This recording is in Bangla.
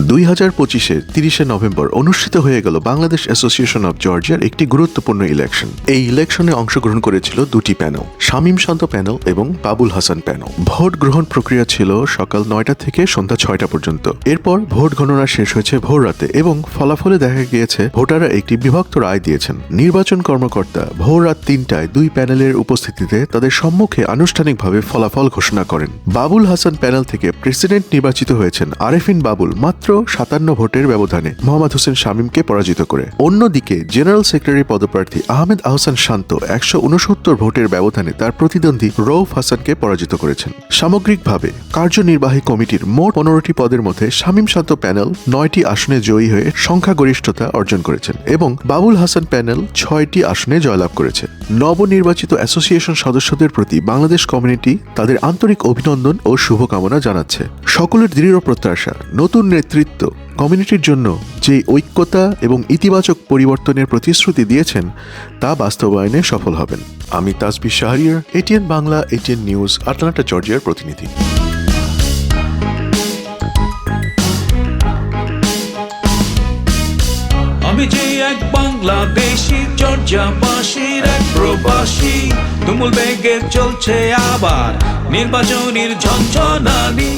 2025-এর 30শে নভেম্বর অনুষ্ঠিত হয়ে গেল বাংলাদেশ অ্যাসোসিয়েশন অব জর্জিয়ার একটি গুরুত্বপূর্ণ ইলেকশন। এই ইলেকশনে অংশগ্রহণ করেছিল দুটি প্যানেল, শামীম শান্ত প্যানেল এবং বাবুল হাসান প্যানেল। ভোট গ্রহণ প্রক্রিয়া ছিল সকাল 9টা থেকে সন্ধ্যা 6টা পর্যন্ত। এরপর ভোট গণনা শেষ হয়েছে ভোর রাতে এবং ফলাফলে দেখা গিয়েছে ভোটাররা একটি বিভক্ত রায় দিয়েছেন। নির্বাচন কর্মকর্তা ভোর রাত 3টায় দুই প্যানেলের উপস্থিতিতে তাদের সম্মুখে আনুষ্ঠানিকভাবে ফলাফল ঘোষণা করেন। বাবুল হাসান প্যানেল থেকে প্রেসিডেন্ট নির্বাচিত হয়েছেন আরেফিন বাবুল মাত্র 57 ভোটের ব্যবধানে মোহাম্মদ হোসেন শামীমকে পরাজিত করে। অন্যদিকে জেনারেল সেক্রেটারি পদপ্রার্থী আহমেদ আহসান শান্ত 169 ভোটের ব্যবধানে তার প্রতিদ্বন্দ্বী রৌফ হাসানকে পরাজিত করেছেন। সামগ্রিকভাবে কার্যনির্বাহী কমিটির মোট 15টি পদের মধ্যে শামীম শান্ত প্যানেল 9টি আসনে জয়ী হয়ে সংখ্যাগরিষ্ঠতা অর্জন করেছেন এবং বাবুল হাসান প্যানেল 6টি আসনে জয়লাভ করেছে। নবনির্বাচিত অ্যাসোসিয়েশন সদস্যদের প্রতি বাংলাদেশ কমিউনিটি তাদের আন্তরিক অভিনন্দন ও শুভকামনা জানাচ্ছে। সকলের দৃঢ় প্রত্যাশা নতুন নেতৃত্ব কমিউনিটির জন্য যে ঐক্যতা এবং ইতিবাচক পরিবর্তনের প্রতিশ্রুতি দিয়েছেন তা বাস্তবায়নে সফল হবেন। আমি Tasbih Shahriar, ATN Bangla, ATN news, Atlanta জর্জিয়ার প্রতিনিধি। আমি যে এক বাংলাদেশি, জর্জিয়াবাসীর এক প্রবাসী, তুমুল বেগে চলছে আবার নির্বাচনের ঝঞ্ঝনানি।